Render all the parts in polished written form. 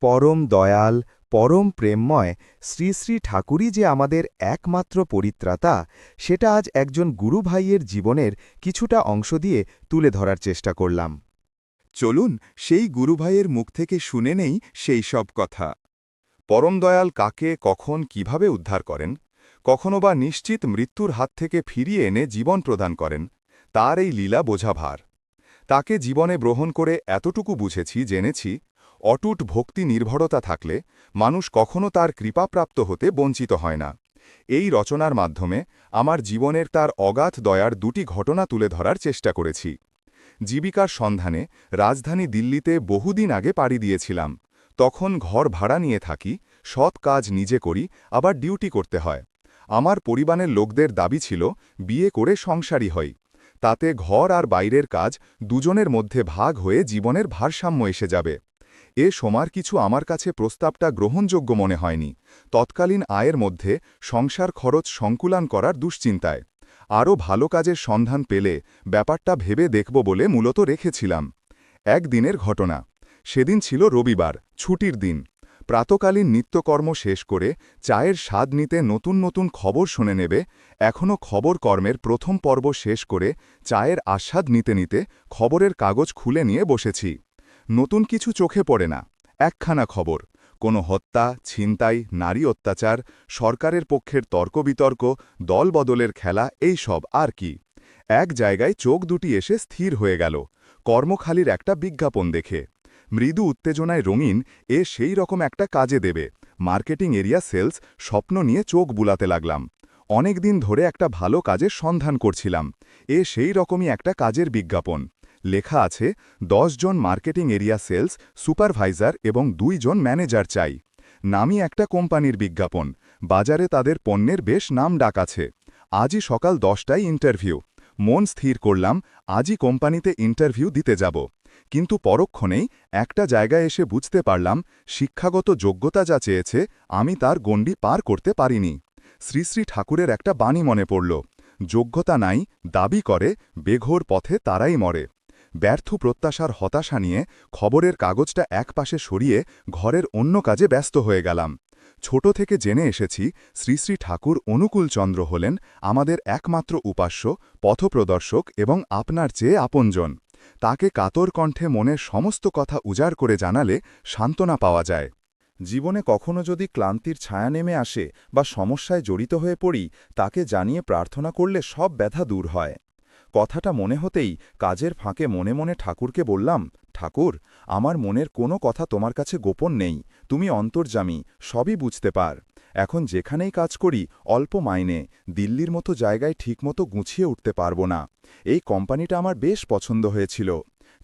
পরম দয়াল, পরম প্রেমময় শ্রী শ্রী ঠাকুরই যে আমাদের একমাত্র পরিত্রাতা, সেটা আজ একজন গুরু ভাইয়ের জীবনের কিছুটা অংশ দিয়ে তুলে ধরার চেষ্টা করলাম। চলুন সেই গুরুভাইয়ের মুখ থেকে শুনে নেই সেই সব কথা। পরম দয়াল কাকে কখন কিভাবে উদ্ধার করেন, কখনো বা নিশ্চিত মৃত্যুর হাত থেকে ফিরিয়ে এনে জীবন প্রদান করেন, তার এই লীলা বোঝা ভার। তাকে জীবনে গ্রহণ করে এতটুকু বুঝেছি, জেনেছি, অটুট ভক্তি নির্ভরতা থাকলে মানুষ কখনো তার কৃপাপ্রাপ্ত হতে বঞ্চিত হয় না। এই রচনার মাধ্যমে আমার জীবনের তার অগাধ দয়ার দুটি ঘটনা তুলে ধরার চেষ্টা করেছি। জীবিকার সন্ধানে রাজধানী দিল্লিতে বহুদিন আগে পাড়ি দিয়েছিলাম। তখন ঘর ভাড়া নিয়ে থাকি, সৎ কাজ নিজে করি, আবার ডিউটি করতে হয়। আমার পরিবারের লোকদের দাবি ছিল বিয়ে করে সংসারী হই, তাতে ঘর আর বাইরের কাজ দুজনের মধ্যে ভাগ হয়ে জীবনের ভারসাম্য এসে যাবে। এ সময় কিছু আমার কাছে প্রস্তাবটা গ্রহণযোগ্য মনে হয়নি। তৎকালীন আয়ের মধ্যে সংসার খরচ সংকুলান করার দুশ্চিন্তায় আরও ভালো কাজের সন্ধান পেলে ব্যাপারটা ভেবে দেখব বলে মূলত রেখেছিলাম। একদিনের ঘটনা। সেদিন ছিল রবিবার, ছুটির দিন। প্রাতকালীন নিত্যকর্ম শেষ করে চায়ের স্বাদ নিতে নতুন নতুন খবর শুনে নেবে, এখনও খবর কর্মের প্রথম পর্ব শেষ করে চায়ের আস্বাদ নিতে নিতে খবরের কাগজ খুলে নিয়ে বসেছি। নতুন কিছু চোখে পড়ে না। একখানা খবর, কোনো হত্যা, ছিনতাই, নারী অত্যাচার, সরকারের পক্ষের তর্ক-বিতর্ক, দলবদলের খেলা, এই সব আর কি। এক জায়গায় চোখ দুটি এসে স্থির হয়ে গেল, কর্মখালির একটা বিজ্ঞাপন দেখে। মৃদু উত্তেজনায় রঙিন, সেই রকম একটা কাজে দেবে, মার্কেটিং এরিয়া সেলস, স্বপ্ন নিয়ে চোখ বুলাতে লাগলাম। অনেক দিন ধরে একটা ভালো কাজের সন্ধান করছিলাম। সেই রকমই একটা কাজের বিজ্ঞাপন। লেখা আছে 10 জন মার্কেটিং এরিয়া সেলস সুপারভাইজার এবং 2 জন ম্যানেজার চাই। নামই একটা কোম্পানির বিজ্ঞাপন, বাজারে তাদের পণ্যের বেশ নাম ডাক আছে। আজই সকাল 10টায় ইন্টারভিউ। মন স্থির করলাম, আজই কোম্পানিতে ইন্টারভিউ দিতে যাব। কিন্তু পরক্ষণেই একটা জায়গায় এসে বুঝতে পারলাম, শিক্ষাগত যোগ্যতা যা চেয়েছে আমি তার গণ্ডি পার করতে পারিনি। শ্রী শ্রী ঠাকুরের একটা বাণী মনে পড়ল, যোগ্যতা নাই, দাবি করে, বেঘোর পথে তারাই মরে। ব্যর্থ প্রত্যাশার হতাশা নিয়ে খবরের কাগজটা একপাশে সরিয়ে ঘরের অন্য কাজে ব্যস্ত হয়ে গেলাম। ছোট থেকে জেনে এসেছি, শ্রী শ্রী ঠাকুর অনুকূলচন্দ্র হলেন আমাদের একমাত্র উপাস্য, পথপ্রদর্শক এবং আপনার চেয়ে আপনজন। তাকে কাতর কণ্ঠে মনের সমস্ত কথা উজাড় করে জানালে সান্ত্বনা পাওয়া যায়। জীবনে কখনো যদি ক্লান্তির ছায়া নেমে আসে বা সমস্যায় জড়িত হয়ে পড়ি, তাকে জানিয়ে প্রার্থনা করলে সব ব্যথা দূর হয়। কথাটা মনে হতেই কাজের ফাঁকে মনে মনে ঠাকুরকে বললাম, ঠাকুর, আমার মনের কোনো কথা তোমার কাছে গোপন নেই, তুমি অন্তর্যামী, সবই বুঝতে পার। এখন যেখানেই কাজ করি অল্প মাইনে, দিল্লির মতো জায়গায় ঠিকমতো গুছিয়ে উঠতে পারবো না। এই কোম্পানিটা আমার বেশ পছন্দ হয়েছিল।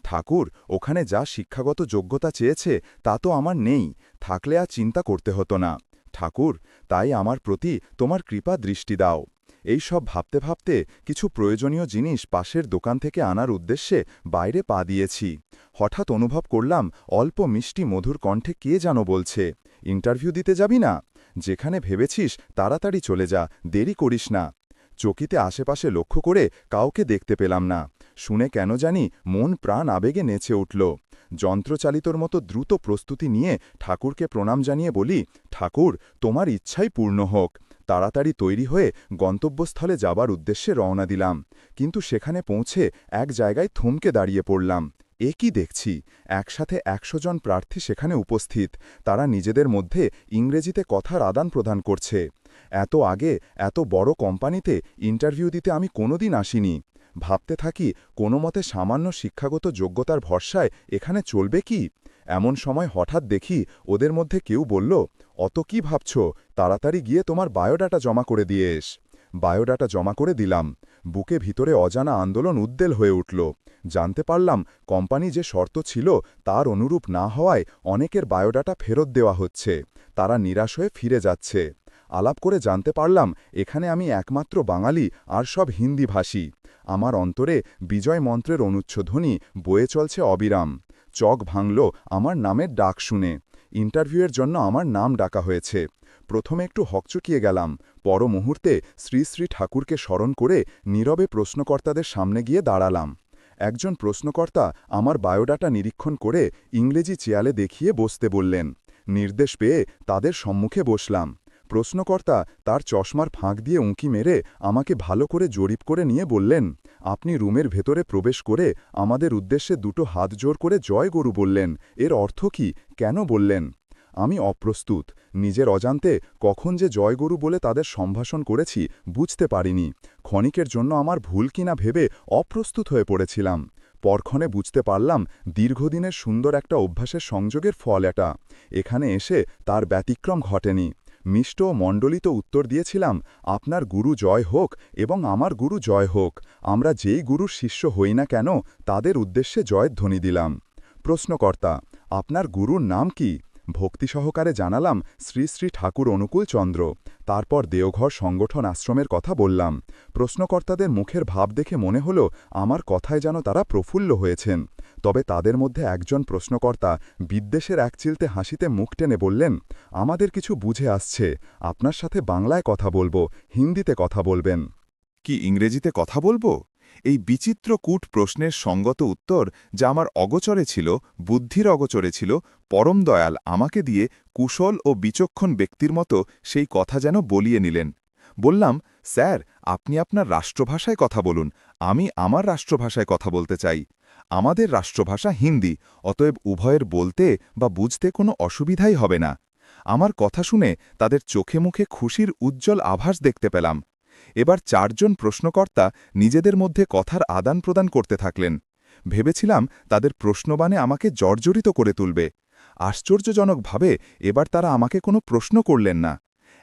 ঠাকুর, ওখানে যা শিক্ষাগত যোগ্যতা চেয়েছে তা তো আমার নেই, থাকলে আর চিন্তা করতে হতো না। ঠাকুর, তাই আমার প্রতি তোমার কৃপা দৃষ্টি দাও। এই সব ভাবতে ভাবতে কিছু প্রয়োজনীয় জিনিস পাশের দোকান থেকে আনার উদ্দেশ্যে বাইরে পা দিয়েছি। হঠাৎ অনুভব করলাম, অল্প মিষ্টি মধুর কণ্ঠে কে যেন বলছে, ইন্টারভিউ দিতে যাবি না? যেখানে ভেবেছিস তাড়াতাড়ি চলে যা, দেরি করিস না। চকিতে আশেপাশে লক্ষ্য করে কাউকে দেখতে পেলাম না। শুনে কেন জানি মন প্রাণ আবেগে নেচে উঠল। যন্ত্রচালিতর মতো দ্রুত প্রস্তুতি নিয়ে ঠাকুরকে প্রণাম জানিয়ে বলি, ঠাকুর, তোমার ইচ্ছাই পূর্ণ হোক। তাড়াতাড়ি তৈরি হয়ে গন্তব্যস্থলে যাবার উদ্দেশ্যে রওনা দিলাম। কিন্তু সেখানে পৌঁছে এক জায়গায় থমকে দাঁড়িয়ে পড়লাম। এ কি দেখছি, একসাথে 100 জন প্রার্থী সেখানে উপস্থিত। তারা নিজেদের মধ্যে ইংরেজিতে কথার আদান প্রদান করছে। এত আগে এত বড় কোম্পানিতে ইন্টারভিউ দিতে আমি কোনোদিন আসিনি। ভাবতে থাকি, কোনো মতে সামান্য শিক্ষাগত যোগ্যতার ভরসায় এখানে চলবে কি? এমন সময় হঠাৎ দেখি ওদের মধ্যে কেউ বলল, অত কি ভাবছ, তাড়াতাড়ি গিয়ে তোমার বায়োডাটা জমা করে দিয়ে এস। বায়োডাটা জমা করে দিলাম। বুকে ভিতরে অজানা আন্দোলন উদ্বেল হয়ে উঠল। জানতে পারলাম, কোম্পানি যে শর্ত ছিল তার অনুরূপ না হওয়ায় অনেকের বায়োডাটা ফেরত দেওয়া হচ্ছে। তারা নিরাশ হয়ে ফিরে যাচ্ছে। আলাপ করে জানতে পারলাম, এখানে আমি একমাত্র বাঙালি আর সব হিন্দিভাষী। আমার অন্তরে বিজয় মন্ত্রের অনুচ্ছধ্বনি বয়ে চলছে অবিরাম। চক ভাঙল আমার নামের ডাক শুনে। ইন্টারভিউয়ের জন্য আমার নাম ডাকা হয়েছে। প্রথমে একটু হকচকিয়ে গেলাম, পর মুহূর্তে শ্রী শ্রী ঠাকুরকে স্মরণ করে নীরবে প্রশ্নকর্তাদের সামনে গিয়ে দাঁড়ালাম। একজন প্রশ্নকর্তা আমার বায়োডাটা নিরীক্ষণ করে ইংরেজি চেয়ালে দেখিয়ে বসতে বললেন। নির্দেশ পেয়ে তাদের সম্মুখে বসলাম। প্রশ্নকর্তা তার চশমার ফাঁক দিয়ে উঁকি মেরে আমাকে ভালো করে জরিপ করে নিয়ে বললেন, আপনি রুমের ভেতরে প্রবেশ করে আমাদের উদ্দেশ্যে দুটো হাত জোর করে জয় গরু বললেন। এর অর্থ কি, কেন বললেন? আমি অপ্রস্তুত। নিজের অজান্তে কখন যে জয়গরু বলে তাদের সম্ভাষণ করেছি বুঝতে পারিনি। ক্ষণিকের জন্য আমার ভুল কিনা ভেবে অপ্রস্তুত হয়ে পড়েছিলাম। পরক্ষণে বুঝতে পারলাম দীর্ঘদিনের সুন্দর একটা অভ্যাসের সংযোগের ফল এটা। এখানে এসে তার ব্যতিক্রম ঘটেনি। মিষ্ট ও মণ্ডলিত উত্তর দিয়েছিলাম, আপনার গুরু জয় হোক এবং আমার গুরু জয় হোক। আমরা যেই গুরুর শিষ্য হই না কেন তাদের উদ্দেশ্যে জয়ধ্বনি দিলাম। প্রশ্নকর্তা, আপনার গুরুর নাম কি? ভক্তি সহকারে জানালাম, শ্রী শ্রী ঠাকুর অনুকূল চন্দ্র। তারপর দেওঘর সংগঠন আশ্রমের কথা বললাম। প্রশ্নকর্তাদের মুখের ভাব দেখে মনে হলো আমার কথায় যেন তারা প্রফুল্ল হয়েছেন। তবে তাদের মধ্যে একজন প্রশ্নকর্তা বিদ্বেষের একচিলতে হাসিতে মুখ টেনে বললেন, আমাদের কিছু বুঝে আসছে, আপনার সাথে বাংলায় কথা বলবো, হিন্দিতে কথা বলবেন। কি ইংরেজিতে কথা বলবো? এই বিচিত্র কূট প্রশ্নের সঙ্গত উত্তর যা আমার অগোচরে ছিল, বুদ্ধির অগোচরে ছিল, পরম দয়াল আমাকে দিয়ে কুশল ও বিচক্ষণ ব্যক্তির মতো সেই কথা যেন বলিয়ে নিলেন। বললাম, স্যার, আপনি আপনার রাষ্ট্রভাষায় কথা বলুন, আমি আমার রাষ্ট্রভাষায় কথা বলতে চাই। আমাদের রাষ্ট্রভাষা হিন্দি, অতএব উভয়ের বলতে বা বুঝতে কোনো অসুবিধাই হবে না। আমার কথা শুনে তাদের চোখে মুখে খুশির উজ্জ্বল আভাস দেখতে পেলাম। এবার চারজন প্রশ্নকর্তা নিজেদের মধ্যে কথার আদান প্রদান করতে থাকলেন। ভেবেছিলাম তাদের প্রশ্নবাণে আমাকে জর্জরিত করে তুলবে। আশ্চর্যজনকভাবে এবার তারা আমাকে কোনো প্রশ্ন করলেন না।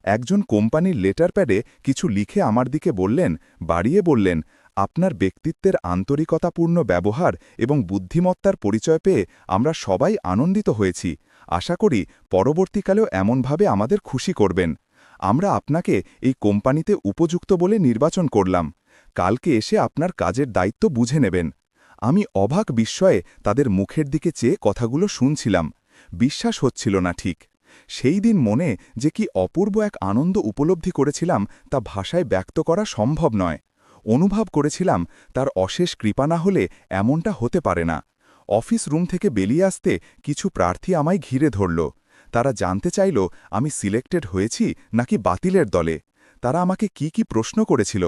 একজন কোম্পানির লেটার প্যাডে কিছু লিখে আমার দিকে বললেন, বাড়িয়ে বললেন, আপনার ব্যক্তিত্বের আন্তরিকতাপূর্ণ ব্যবহার এবং বুদ্ধিমত্তার পরিচয় পেয়ে আমরা সবাই আনন্দিত হয়েছি। আশা করি পরবর্তীকালেও এমনভাবে আমাদের খুশি করবেন। আমরা আপনাকে এই কোম্পানিতে উপযুক্ত বলে নির্বাচন করলাম। কালকে এসে আপনার কাজের দায়িত্ব বুঝে নেবেন। আমি অবাক বিস্ময়ে তাদের মুখের দিকে চেয়ে কথাগুলো শুনছিলাম। বিশ্বাস হচ্ছিল না ঠিক। সেই দিন মনে যে কি অপূর্ব এক আনন্দ উপলব্ধি করেছিলাম তা ভাষায় ব্যক্ত করা সম্ভব নয়। অনুভব করেছিলাম তার অশেষ কৃপা না হলে এমনটা হতে পারে না। অফিস রুম থেকে বেরিয়ে আসতে কিছু প্রার্থী আমায় ঘিরে ধরল। তারা জানতে চাইল আমি সিলেক্টেড হয়েছি নাকি বাতিলের দলে। তারা আমাকে কি কি প্রশ্ন করেছিল।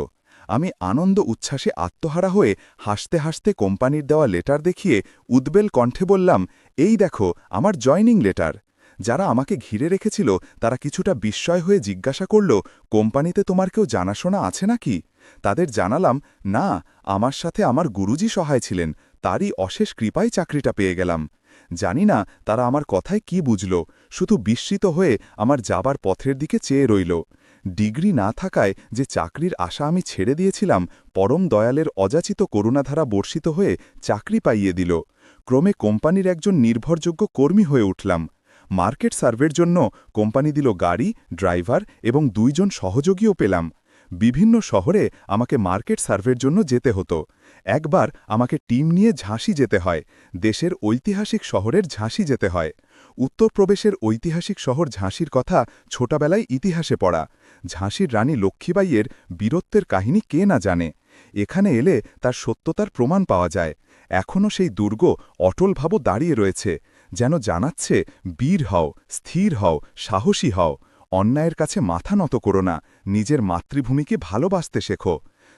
আমি আনন্দ উচ্ছ্বাসে আত্মহারা হয়ে হাসতে হাসতে কোম্পানির দেওয়া লেটার দেখিয়ে উদ্বেল কণ্ঠে বললাম, এই দেখো আমার জয়নিং লেটার। যারা আমাকে ঘিরে রেখেছিল তারা কিছুটা বিস্ময় হয়ে জিজ্ঞাসা করল, কোম্পানিতে তোমার কেউ জানাশোনা আছে নাকি? তাদের জানালাম, না, আমার সাথে আমার গুরুজি সহায় ছিলেন, তারই অশেষ কৃপায় চাকরিটা পেয়ে গেলাম। জানি না তারা আমার কথায় কি বুঝল, শুধু বিস্মিত হয়ে আমার যাবার পথের দিকে চেয়ে রইল। ডিগ্রি না থাকায় যে চাকরির আশা আমি ছেড়ে দিয়েছিলাম, পরম দয়ালের অযাচিত করুণাধারা বর্ষিত হয়ে চাকরি পাইয়ে দিল। ক্রমে কোম্পানির একজন নির্ভরযোগ্য কর্মী হয়ে উঠলাম। মার্কেট সার্ভের জন্য কোম্পানি দিল গাড়ি, ড্রাইভার এবং 2 জন সহযোগীও পেলাম। বিভিন্ন শহরে আমাকে মার্কেট সার্ভের জন্য যেতে হতো। একবার আমাকে টিম নিয়ে ঝাঁসি যেতে হয়। দেশের ঐতিহাসিক শহরের ঝাঁসি যেতে হয়। উত্তরপ্রদেশের ঐতিহাসিক শহর ঝাঁসির কথা ছোটবেলায় ইতিহাসে পড়া। ঝাঁসির রানী লক্ষ্মীবাইয়ের বীরত্বের কাহিনী কে না জানে। এখানে এলে তার সত্যতার প্রমাণ পাওয়া যায়। এখনও সেই দুর্গ অটলভাব দাঁড়িয়ে রয়েছে, যেন জানাচ্ছে, বীর হও, স্থির হও, সাহসী হও। অন্যায়ের কাছে মাথা নত করো না, নিজের মাতৃভূমিকে ভালোবাসতে শেখো।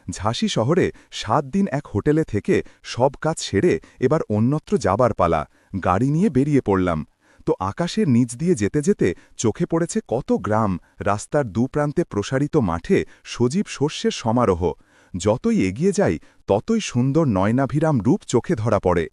ঝাঁসি শহরে 7 দিন এক হোটেলে থেকে সব কাজ সেরে এবার অন্যত্র যাবার পালা। গাড়ি নিয়ে বেরিয়ে পড়লাম। তো আকাশের নিচ দিয়ে যেতে যেতে চোখে পড়েছে কত গ্রাম, রাস্তার দুপ্রান্তে প্রসারিত মাঠে সজীব শস্যের সমারোহ। যতই এগিয়ে যাই ততই সুন্দর নয়নাভিরাম রূপ চোখে ধরা পড়ে।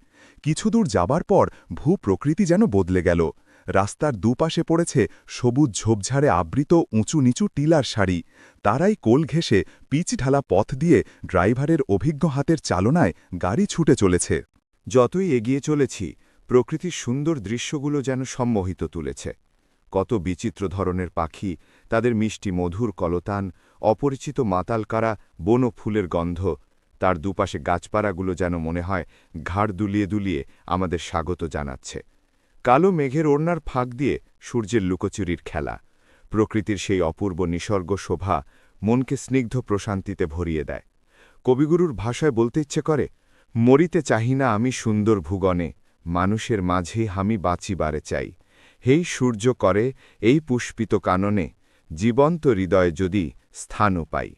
কিছুদূর যাবার পর ভূপ্রকৃতি যেন বদলে গেল। রাস্তার দুপাশে পড়েছে সবুজ ঝোপঝাড়ে আবৃত উঁচু নিচু টিলার সারি। তারাই কোল ঘেঁষে পিচ ঢালা পথ দিয়ে ড্রাইভারের অভিজ্ঞ হাতের চালনায় গাড়ি ছুটে চলেছে। যতই এগিয়ে চলেছি প্রকৃতির সুন্দর দৃশ্যগুলো যেন সম্মোহিত তুলেছে। কত বিচিত্র ধরনের পাখি, তাদের মিষ্টি মধুর কলতান, অপরিচিত মাতালকারা বন ফুলের গন্ধ। তার দুপাশে গাছপাড়াগুলো যেন মনে হয় ঘাড় দুলিয়ে দুলিয়ে আমাদের স্বাগত জানাচ্ছে। কালো মেঘের ওড়নার ফাঁক দিয়ে সূর্যের লুকোচুরির খেলা। প্রকৃতির সেই অপূর্ব নিসর্গ শোভা মনকে স্নিগ্ধ প্রশান্তিতে ভরিয়ে দেয়। কবিগুরুর ভাষায় বলতে ইচ্ছে করে, মরিতে চাহি না আমি সুন্দর ভুগনে, মানুষের মাঝে আমি বাঁচিবারে চাই। হেই সূর্য করে এই পুষ্পিত কাননে জীবন্ত হৃদয়ে যদি স্থানও পাই।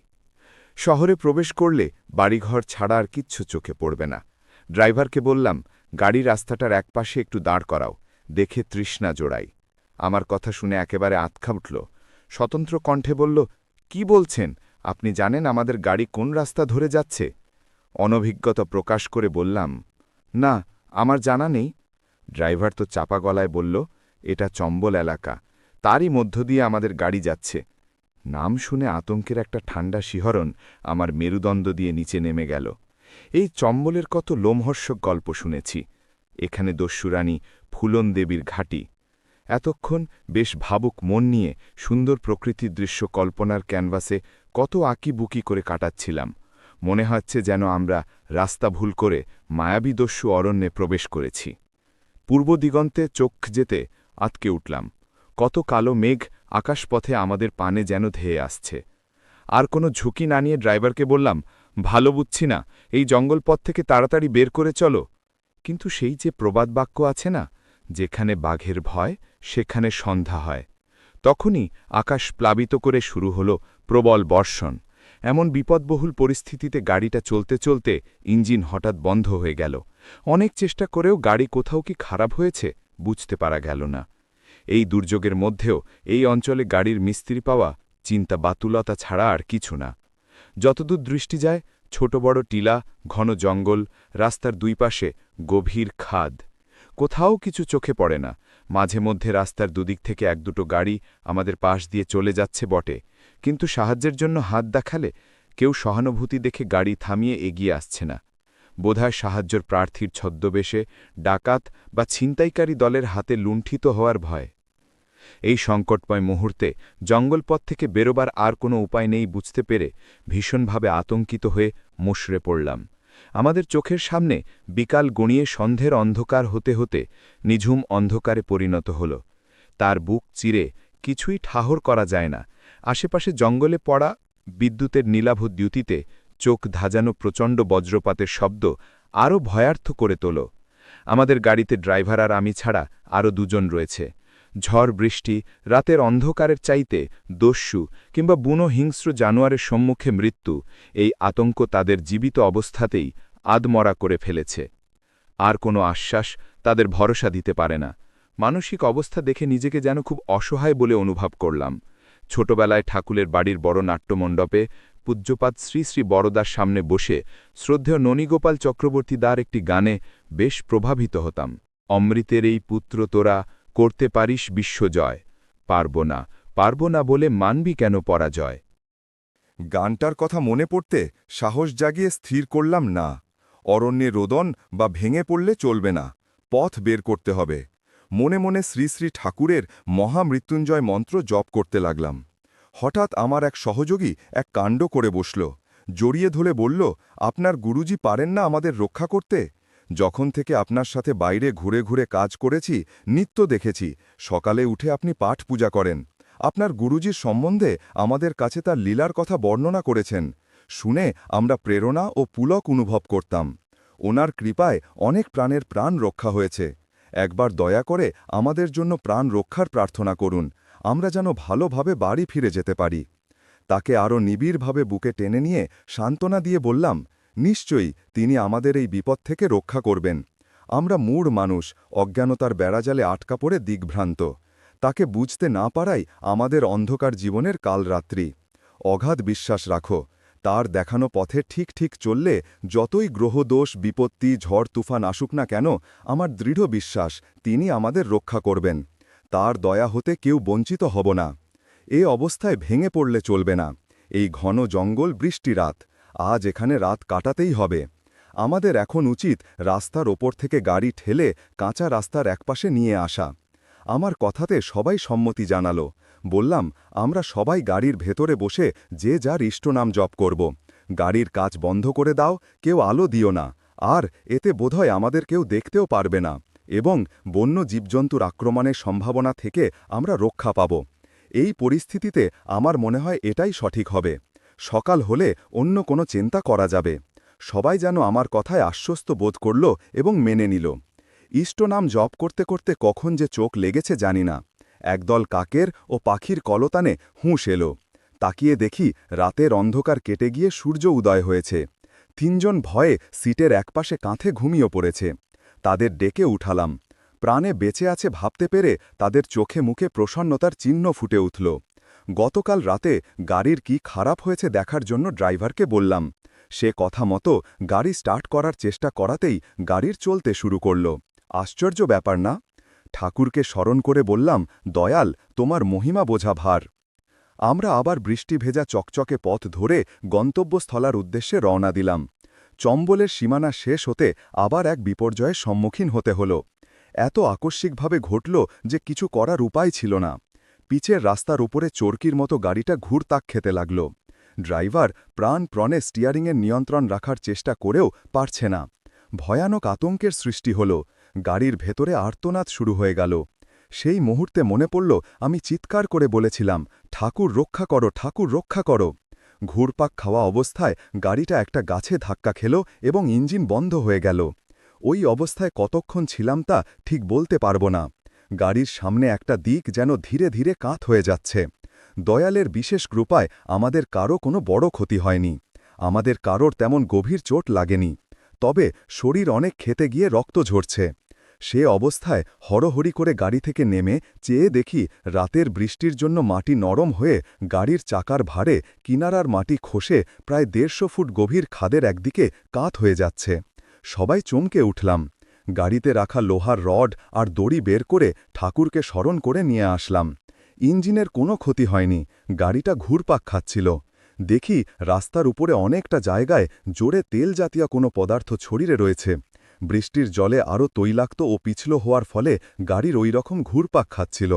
শহরে প্রবেশ করলে বাড়িঘর ছাড়া আর কিচ্ছু চোখে পড়বে না। ড্রাইভারকে বললাম, গাড়ি রাস্তাটার একপাশে একটু দাঁড় করাও, দেখে তৃষ্ণা জোড়াই। আমার কথা শুনে একেবারে আতকা উঠল। স্বতন্ত্র কণ্ঠে বলল, কি বলছেন? আপনি জানেন আমাদের গাড়ি কোন রাস্তা ধরে যাচ্ছে? অনভিজ্ঞতা প্রকাশ করে বললাম, না, আমার জানা নেই। ড্রাইভার তো চাপা গলায় বলল, এটা চম্বল এলাকা, তারই মধ্য দিয়ে আমাদের গাড়ি যাচ্ছে। নাম শুনে আতঙ্কের একটা ঠান্ডা শিহরণ আমার মেরুদণ্ড দিয়ে নিচে নেমে গেল। এই চম্বলের কত লোমহর্ষক গল্প শুনেছি। এখানে দস্যুরানী ফুলন দেবীর ঘাঁটি। এতক্ষণ বেশ ভাবুক মন নিয়ে সুন্দর প্রকৃতির দৃশ্য কল্পনার ক্যানভাসে কত আঁকিবুকি করে কাটাচ্ছিলাম। মনে হচ্ছে যেন আমরা রাস্তা ভুল করে মায়াবী দস্যু অরণ্যে প্রবেশ করেছি। পূর্ব দিগন্তে চোখ যেতে আটকে উঠলাম। কত কালো মেঘ আকাশপথে আমাদের পানে যেন ধেয়ে আসছে। আর কোনো ঝুঁকি না নিয়ে ড্রাইভারকে বললাম, ভালো বুঝছি না, এই জঙ্গলপথ থেকে তাড়াতাড়ি বের করে চলো। কিন্তু সেই যে প্রবাদ বাক্য আছে না, যেখানে বাঘের ভয় সেখানে সন্ধ্যা হয়। তখনই আকাশ প্লাবিত করে শুরু হল প্রবল বর্ষণ। এমন বিপদবহুল পরিস্থিতিতে গাড়িটা চলতে চলতে ইঞ্জিন হঠাৎ বন্ধ হয়ে গেল। অনেক চেষ্টা করেও গাড়ি কোথাও কি খারাপ হয়েছে বুঝতে পারা গেল না। এই দুর্যোগের মধ্যেও এই অঞ্চলে গাড়ির মিস্ত্রি পাওয়া চিন্তা বাতুলতা ছাড়া আর কিছু না। যতদূর দৃষ্টি যায় ছোট বড় টিলা, ঘন জঙ্গল, রাস্তার দুই পাশে গভীর খাদ। কোথাও কিছু চোখে পড়ে না। মাঝে মধ্যে রাস্তার দুদিক থেকে এক দুটো গাড়ি আমাদের পাশ দিয়ে চলে যাচ্ছে বটে, কিন্তু সাহায্যের জন্য হাত দেখালে কেউ সহানুভূতি দেখে গাড়ি থামিয়ে এগিয়ে আসছে না। বোধহয় সাহায্যের প্রার্থীর ছদ্মবেশে ডাকাত বা ছিনতাইকারী দলের হাতে লুণ্ঠিত হওয়ার ভয়। এই সংকটময় মুহূর্তে জঙ্গলপথ থেকে বেরোবার আর কোনো উপায় নেই বুঝতে পেরে ভীষণভাবে আতঙ্কিত হয়ে মুষড়ে পড়লাম। আমাদের চোখের সামনে বিকাল গড়িয়ে সন্ধ্যের অন্ধকার হতে হতে নিঝুম অন্ধকারে পরিণত হল। তার বুক চিরে কিছুই ঠাহর করা যায় না। আশেপাশে জঙ্গলে পড়া বিদ্যুতের নীলাভ দ্যুতিতে চোখ ধাজানো প্রচণ্ড বজ্রপাতের শব্দ আরও ভয়ার্থ করে তোল। আমাদের গাড়িতে ড্রাইভার আর আমি ছাড়া আরও দুজন রয়েছে। ঝড় বৃষ্টি, রাতের অন্ধকারের চাইতে দস্যু কিংবা বুনো হিংস্র জানোয়ারের সম্মুখে মৃত্যু, এই আতঙ্ক তাদের জীবিত অবস্থাতেই আদমরা করে ফেলেছে। আর কোনো আশ্বাস তাদের ভরসা দিতে পারে না। মানসিক অবস্থা দেখে নিজেকে যেন খুব অসহায় বলে অনুভব করলাম। ছোটবেলায় ঠাকুরের বাড়ির বড় নাট্যমণ্ডপে পূজ্যপাত শ্রী শ্রী বড়দার সামনে বসে শ্রদ্ধেয় ননীগোপাল চক্রবর্তী দার একটি গানে বেশ প্রভাবিত হতাম। অমৃতের এই পুত্র তোরা করতে পারিস বিশ্বজয়, পারব না বলে মানবি কেন পরাজয়। গানটার কথা মনে পড়তে সাহস জাগিয়ে স্থির করলাম, না, অরণ্যে রোদন বা ভেঙে পড়লে চলবে না, পথ বের করতে হবে। মনে মনে শ্রী শ্রী ঠাকুরের মহামৃত্যুঞ্জয় মন্ত্র জপ করতে লাগলাম। হঠাৎ আমার এক সহযোগী এক কাণ্ড করে বসল। জড়িয়ে ধরে বলল, আপনার গুরুজি পারেন না আমাদের রক্ষা করতে? যখন থেকে আপনার সাথে বাইরে ঘুরে ঘুরে কাজ করেছি, নিত্য দেখেছি সকালে উঠে আপনি পাঠ পূজা করেন। আপনার গুরুজির সম্বন্ধে আমাদের কাছে তার লীলার কথা বর্ণনা করেছেন। শুনে আমরা প্রেরণা ও পুলক অনুভব করতাম। ওনার কৃপায় অনেক প্রাণের প্রাণ রক্ষা হয়েছে। একবার দয়া করে আমাদের জন্য প্রাণ রক্ষার প্রার্থনা করুন, আমরা যেন ভালোভাবে বাড়ি ফিরে যেতে পারি। তাকে আরও নিবিড়ভাবে বুকে টেনে নিয়ে সান্ত্বনা দিয়ে বললাম, নিশ্চয়ই তিনি আমাদের এই বিপদ থেকে রক্ষা করবেন। আমরা মূঢ় মানুষ, অজ্ঞানতার বেড়াজালে আটকা পড়ে দিগ্ভ্রান্ত। তাকে বুঝতে না পারাই আমাদের অন্ধকার জীবনের কালরাত্রি। অগাধ বিশ্বাস রাখো, তার দেখানো পথে ঠিক ঠিক চললে যতই গ্রহদোষ, বিপত্তি, ঝড় তুফান আসুক না কেন, আমার দৃঢ় বিশ্বাস তিনি আমাদের রক্ষা করবেন। তার দয়া হতে কেউ বঞ্চিত হব না। এ অবস্থায় ভেঙে পড়লে চলবে না। এই ঘন জঙ্গল, বৃষ্টি রাত, আজ এখানে রাত কাটাতেই হবে। আমাদের এখন উচিত রাস্তার ওপর থেকে গাড়ি ঠেলে কাঁচা রাস্তার একপাশে নিয়ে আসা। আমার কথাতে সবাই সম্মতি জানালো। বললাম, আমরা সবাই গাড়ির ভেতরে বসে যে যার ইষ্টনাম জপ করব। গাড়ির কাজ বন্ধ করে দাও, কেউ আলো দিও না, আর এতে বোধহয় আমাদের কেউ দেখতেও পারবে না, এবং বন্য জীবজন্তুর আক্রমণের সম্ভাবনা থেকে আমরা রক্ষা পাব। এই পরিস্থিতিতে আমার মনে হয় এটাই সঠিক হবে। সকাল হলে অন্য কোনো চিন্তা করা যাবে। সবাই যেন আমার কথায় আশ্বস্ত বোধ করল এবং মেনে নিল। ইষ্ট নাম জপ করতে করতে কখন যে চোখ লেগেছে জানি না। একদল কাকের ও পাখির কলতানে হুঁশ এলো। তাকিয়ে দেখি রাতের অন্ধকার কেটে গিয়ে সূর্য উদয় হয়েছে। ৩ জন ভয়ে সিটের একপাশে কাঁথে ঘুমিয়ে পড়েছে। তাদের ডেকে উঠালাম। প্রাণে বেঁচে আছে ভাবতে পেরে তাদের চোখে মুখে প্রসন্নতার চিহ্ন ফুটে উঠল। গতকাল রাতে গাড়ির কি খারাপ হয়েছে দেখার জন্য ড্রাইভারকে বললাম। সে কথা মতো গাড়ি স্টার্ট করার চেষ্টা করাতেই গাড়ির চলতে শুরু করল। আশ্চর্য ব্যাপার না? ঠাকুরকে স্মরণ করে বললাম, দয়াল, তোমার মহিমা বোঝা ভার। আমরা আবার বৃষ্টি ভেজা চকচকে পথ ধরে গন্তব্যস্থলার উদ্দেশ্যে রওনা দিলাম। চম্বলের সীমানা শেষ হতে আবার এক বিপর্যয়ের সম্মুখীন হতে হল। এত আকস্মিকভাবে ঘটল যে কিছু করার উপায় ছিল না। পিচের রাস্তার উপরে চরকির মতো গাড়িটা ঘুরতাক খেতে লাগল। ড্রাইভার প্রাণপ্রণে স্টিয়ারিংয়ের নিয়ন্ত্রণ রাখার চেষ্টা করেও পারছে না। ভয়ানক আতঙ্কের সৃষ্টি হল। গাড়ির ভেতরে আর্তনাদ শুরু হয়ে গেল। সেই মুহূর্তে মনে পড়ল আমি চিৎকার করে বলেছিলাম, ঠাকুর রক্ষা করো, ঠাকুর রক্ষা করো। ঘুরপাক খাওয়া অবস্থায় গাড়িটা একটা গাছে ধাক্কা খেল এবং ইঞ্জিন বন্ধ হয়ে গেল। ওই অবস্থায় কতক্ষণ ছিলাম তা ঠিক বলতে পারব না। গাড়ির সামনে একটা দিক যেন ধীরে ধীরে কাত হয়ে যাচ্ছে। দয়ালের বিশেষ কৃপায় আমাদের কারো কোনো বড় ক্ষতি হয়নি। আমাদের কারোর তেমন গভীর চোট লাগেনি। তবে শরীর অনেক খেতে গিয়ে রক্ত ঝরছে। সে অবস্থায় হড়হড়ি করে গাড়ি থেকে নেমে চেয়ে দেখি রাতের বৃষ্টির জন্য মাটি নরম হয়ে গাড়ির চাকার ভারে কিনারার মাটি খসে প্রায় ১৫০ ফুট গভীর খাদের একদিকে কাত হয়ে যাচ্ছে। সবাই চমকে উঠলাম। গাড়িতে রাখা লোহার রড আর দড়ি বের করে ঠাকুরকে স্মরণ করে নিয়ে আসলাম। ইঞ্জিনের কোনো ক্ষতি হয়নি, গাড়িটা ঘুরপাক খাচ্ছিল। দেখি রাস্তার উপরে অনেকটা জায়গায় জোরে তেল জাতীয় কোনো পদার্থ ছড়িয়ে রয়েছে। বৃষ্টির জলে আরও তৈলাক্ত ও পিছলো হওয়ার ফলে গাড়ির ওই রকম ঘুরপাক খাচ্ছিল।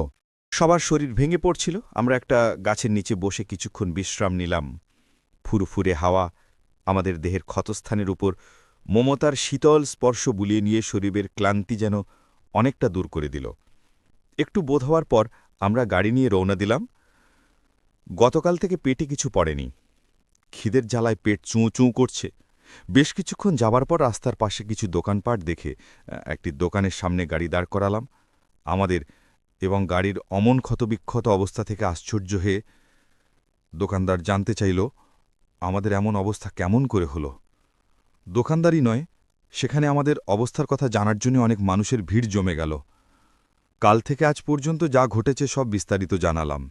সবার শরীর ভেঙে পড়ছিল। আমরা একটা গাছের নিচে বসে কিছুক্ষণ বিশ্রাম নিলাম। ফুরফুরে হাওয়া আমাদের দেহের ক্ষতস্থানের উপর মমতার শীতল স্পর্শ বুলিয়ে নিয়ে শরীরের ক্লান্তি যেন অনেকটা দূর করে দিল। একটু বোধ হওয়ার পর আমরা গাড়ি নিয়ে রওনা দিলাম। গতকাল থেকে পেটে কিছু পড়েনি। খিদের জ্বালায় পেট চুঁ চুঁ করছে। বেশ কিছুক্ষণ যাবার পর রাস্তার পাশে কিছু দোকানপাট দেখে একটি দোকানের সামনে গাড়ি দাঁড় করালাম। আমাদের এবং গাড়ির অমন ক্ষতবিক্ষত অবস্থা থেকে আশ্চর্য হয়ে দোকানদার জানতে চাইল, আমাদের এমন অবস্থা কেমন করে হলো। দোকানদারই নয়, সেখানে আমাদের অবস্থার কথা জানার জন্য অনেক মানুষের ভিড় জমে গেল। কাল থেকে আজ পর্যন্ত যা ঘটেছে সব বিস্তারিত জানালাম।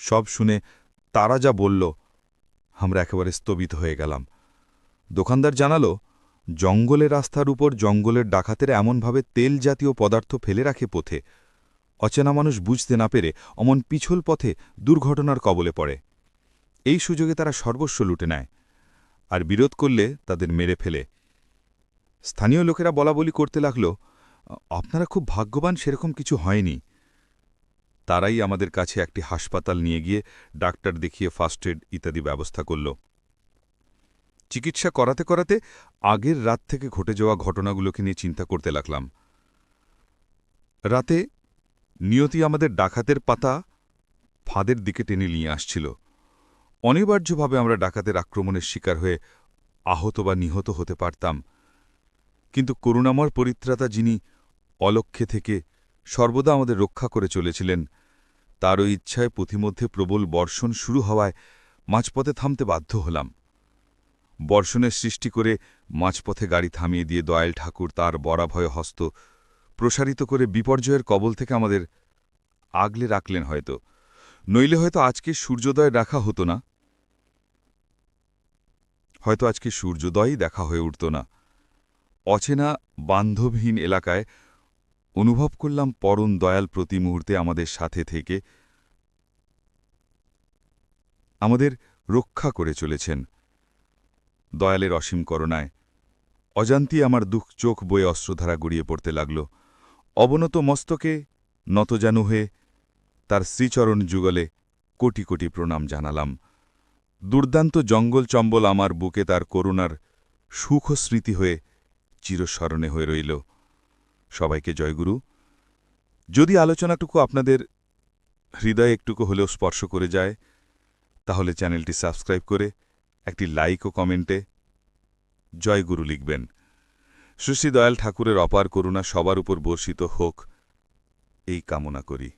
সব শুনে তারা যা বলল, আমরা একেবারে স্তবিত হয়ে গেলাম। দোকানদার জানালো, জঙ্গলের রাস্তার উপর জঙ্গলের ডাকাতেরা এমনভাবে তেল জাতীয় পদার্থ ফেলে রাখে পথে, অচেনা মানুষ বুঝতে না পেরে অমন পিছল পথে দুর্ঘটনার কবলে পড়ে। এই সুযোগে তারা সর্বস্ব লুটে নেয়, আর বিরোধ করলে তাদের মেরে ফেলে। স্থানীয় লোকেরা বলাবলি করতে লাগল, আপনারা খুব ভাগ্যবান, সেরকম কিছু হয়নি। তারাই আমাদের কাছে একটি হাসপাতাল নিয়ে গিয়ে ডাক্তার দেখিয়ে ফার্স্ট এড ইত্যাদি ব্যবস্থা করল। চিকিৎসা করাতে করাতে আগের রাত থেকে ঘটে যাওয়া ঘটনাগুলোকে নিয়ে চিন্তা করতে লাগলাম। রাতে নিয়তি আমাদের ডাকাতের পাতা ফাঁদের দিকে টেনে নিয়ে আসছিল। অনিবার্যভাবে আমরা ডাকাতের আক্রমণের শিকার হয়ে আহত বা নিহত হতে পারতাম, কিন্তু করুণাময় পরিত্রাতা যিনি অলক্ষ্যে থেকে সর্বদা আমাদের রক্ষা করে চলেছিলেন, তারও ইচ্ছায় পথিমধ্যে প্রবল বর্ষণ শুরু হওয়ায় মাঝপথে থামতে বাধ্য হলাম। বর্ষণের সৃষ্টি করে মাঝপথে গাড়ি থামিয়ে দিয়ে দয়াল ঠাকুর তার বরাভয় হস্ত প্রসারিত করে বিপর্যয়ের কবল থেকে আমাদের আগলে রাখলেন হয়তো, নইলে হয়তো আজকে সূর্যোদয় দেখা হতো না, হয়তো আজকে সূর্যোদয়ই দেখা হয়ে উঠত না। অচেনা বান্ধবহীন এলাকায় অনুভব করলাম পরম দয়াল প্রতি মুহূর্তে আমাদের সাথে থেকে আমাদের রক্ষা করে চলেছেন। দয়ালের অসীম করুণায় অজান্তি আমার দুঃখ চোখ বয়ে অস্ত্রধারা গড়িয়ে পড়তে লাগল। অবনত মস্তকে নতজানু হয়ে তার শ্রীচরণ যুগলে কোটি কোটি প্রণাম জানালাম। দুর্দান্ত জঙ্গল চম্বল আমার বুকে তার করুণার সুখ স্মৃতি হয়ে চিরস্মরণে হয়ে রইল। সবাইকে জয়গুরু। যদি আলোচনাটুকু আপনাদের হৃদয়ে একটুকু হলেও স্পর্শ করে যায়, তাহলে চ্যানেলটি সাবস্ক্রাইব করে একটি লাইক ও কমেন্টে জয়গুরু লিখবেন। শ্রী শ্রী দয়াল ঠাকুরের অপার করুণা সবার উপর বর্ষিত হোক এই কামনা করি।